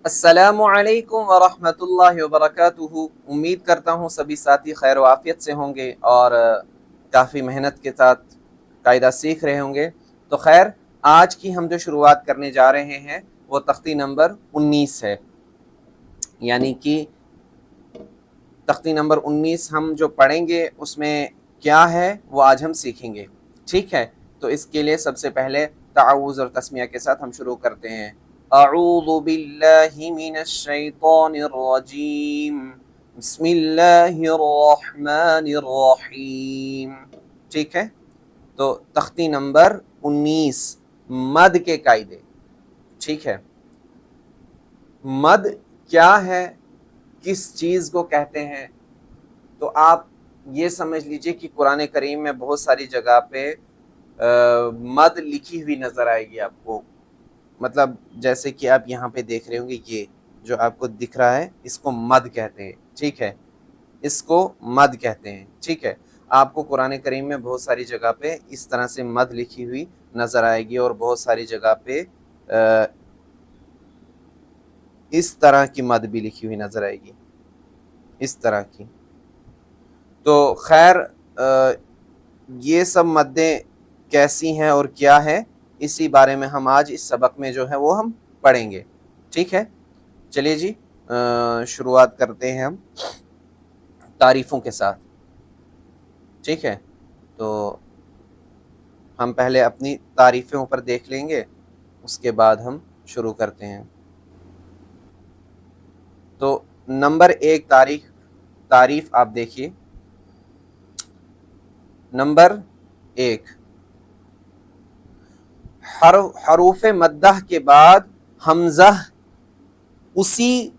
السلام علیکم ورحمۃ اللہ وبرکاتہ۔ امید کرتا ہوں سبھی ساتھی خیر و عافیت سے ہوں گے اور کافی محنت کے ساتھ قاعدہ سیکھ رہے ہوں گے۔ تو خیر، آج کی ہم جو شروعات کرنے جا رہے ہیں وہ تختی نمبر 19 ہے، یعنی کہ تختی نمبر 19 ہم جو پڑھیں گے اس میں کیا ہے وہ آج ہم سیکھیں گے، ٹھیک ہے؟ تو اس کے لیے سب سے پہلے تعوذ اور تسمیہ کے ساتھ ہم شروع کرتے ہیں۔ اعوذ باللہ من الشیطان الرجیم، بسم اللہ الرحمن الرحیم، ٹھیک ہے؟ تو تختی نمبر 19 مد کے قاعدے، ٹھیک ہے؟ مد کیا ہے، کس چیز کو کہتے ہیں؟ تو آپ یہ سمجھ لیجئے کہ قرآن کریم میں بہت ساری جگہ پہ مد لکھی ہوئی نظر آئے گی آپ کو، مطلب جیسے کہ آپ یہاں پہ دیکھ رہے ہوں گے، یہ جو آپ کو دکھ رہا ہے اس کو مد کہتے ہیں، ٹھیک ہے؟ اس کو مد کہتے ہیں، ٹھیک ہے؟ آپ کو قرآن کریم میں بہت ساری جگہ پہ اس طرح سے مد لکھی ہوئی نظر آئے گی، اور بہت ساری جگہ پہ اس طرح کی مد بھی لکھی ہوئی نظر آئے گی، اس طرح کی۔ تو خیر، یہ سب مدیں کیسی ہیں اور کیا ہے، اسی بارے میں ہم آج اس سبق میں جو ہے وہ ہم پڑھیں گے، ٹھیک ہے؟ چلیے جی، شروعات کرتے ہیں ہم تعریفوں کے ساتھ، ٹھیک ہے؟ تو ہم پہلے اپنی تعریفیں اوپر دیکھ لیں گے، اس کے بعد ہم شروع کرتے ہیں۔ تو نمبر 1 تعریف آپ دیکھیے، نمبر 1، حروف مدہ کے بعد حمزہ اسی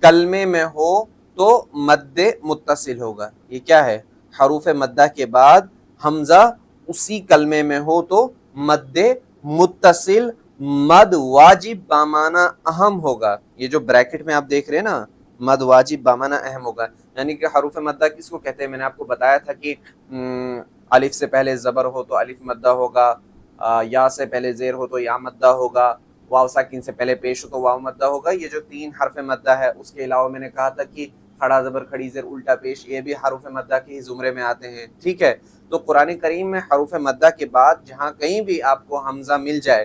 کلمے میں ہو تو مد متصل ہوگا۔ یہ کیا ہے؟ حروف مدہ کے بعد حمزہ اسی کلمے میں ہو تو مد متصل، مد واجب بامعنی اہم ہوگا۔ یہ جو بریکٹ میں آپ دیکھ رہے ہیں نا، مد واجب بامعنی اہم ہوگا، یعنی کہ حروف مدہ کس کو کہتے ہیں؟ میں نے آپ کو بتایا تھا کہ الف سے پہلے زبر ہو تو الف مدہ ہوگا، یا سے پہلے زیر ہو تو یا مدہ ہوگا، واو ساکن سے پہلے پیش ہو تو واو مدہ ہوگا۔ یہ جو 3 حرف مدہ ہے، اس کے علاوہ میں نے کہا تھا کہ کھڑا زبر کھڑی زیر الٹا پیش، یہ بھی حروف مدہ کے ہی زمرے میں آتے ہیں، ٹھیک ہے؟ تو قرآن کریم میں حروف مدہ کے بعد جہاں کہیں بھی آپ کو حمزہ مل جائے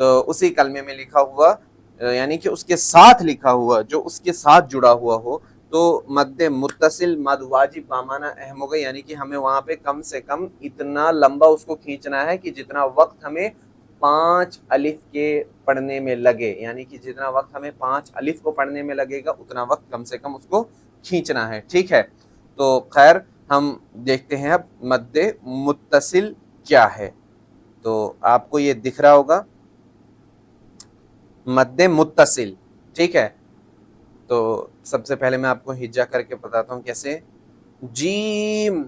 تو اسی کلمے میں لکھا ہوا، یعنی کہ اس کے ساتھ لکھا ہوا، جو اس کے ساتھ جڑا ہوا ہو، تو مد متصل، مد واجب بامعنی اہم ہوگا، یعنی کہ ہمیں وہاں پہ کم سے کم اتنا لمبا اس کو کھینچنا ہے کہ جتنا وقت ہمیں 5 الف کے پڑھنے میں لگے، یعنی کہ جتنا وقت ہمیں 5 الف کو پڑھنے میں لگے گا اتنا وقت کم سے کم اس کو کھینچنا ہے، ٹھیک ہے؟ تو خیر، ہم دیکھتے ہیں اب مد متصل کیا ہے۔ تو آپ کو یہ دکھ رہا ہوگا مد متصل، ٹھیک ہے؟ تو سب سے پہلے میں آپ کو ہجا کر کے بتاتا ہوں کیسے۔ جیم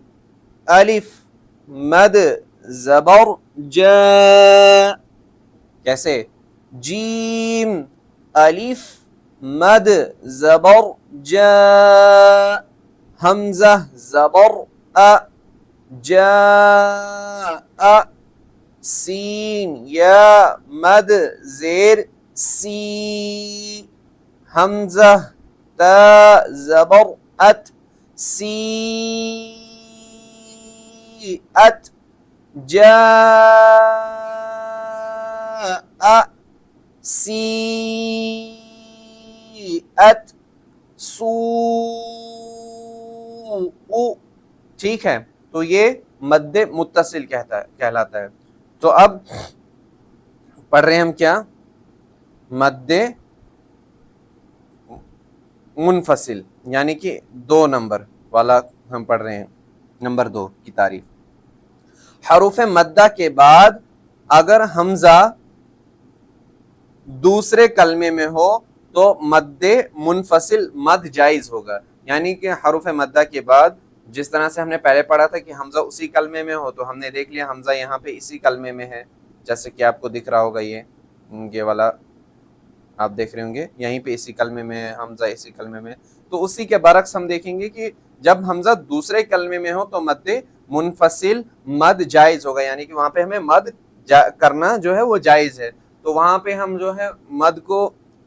الف مد زبر جا، کیسے؟ جیم الف مد زبر جا، حمزہ زبر ا، جا، سین یا مد زیر سی، حمزہ تا زبر ات، سی ات، جا، سی ات، سو، ٹھیک ہے؟ تو یہ مد متصل کہلاتا ہے۔ تو اب پڑھ رہے ہیں ہم کیا؟ مد منفصل، یعنی کہ 2 نمبر والا ہم پڑھ رہے ہیں، نمبر 2 کی تعریف۔ حروف مدہ کے بعد اگر حمزہ دوسرے کلمے میں ہو تو مد منفصل مد جائز ہوگا، یعنی کہ حروف مدہ کے بعد جس طرح سے ہم نے پہلے پڑھا تھا کہ حمزہ اسی کلمے میں ہو، تو ہم نے دیکھ لیا حمزہ یہاں پہ اسی کلمے میں ہے، جیسے کہ آپ کو دکھ رہا ہوگا، یہ والا آپ دیکھ رہے ہوں گے، یہیں پہ اسی کلمے میں ہے، حمزہ اسی کلمے میں۔ تو اسی کے برعکس ہم دیکھیں گے کہ جب حمزہ دوسرے کلمے میں ہو تو مد منفصل مد جائز ہوگا، یعنی کہ وہاں پہ ہمیں مد کرنا جو ہے وہ جائز ہے۔ تو وہاں پہ ہم جو ہے مد کو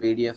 PDF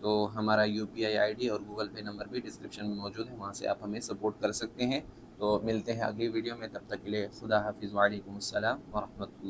تو ہمارا UPI ID اور گوگل پے نمبر بھی ڈسکرپشن میں موجود ہے، وہاں سے آپ ہمیں سپورٹ کر سکتے ہیں۔ تو ملتے ہیں اگلی ویڈیو میں، تب تک کے لیے خدا حافظ، وعلیکم السلام ورحمۃ اللہ۔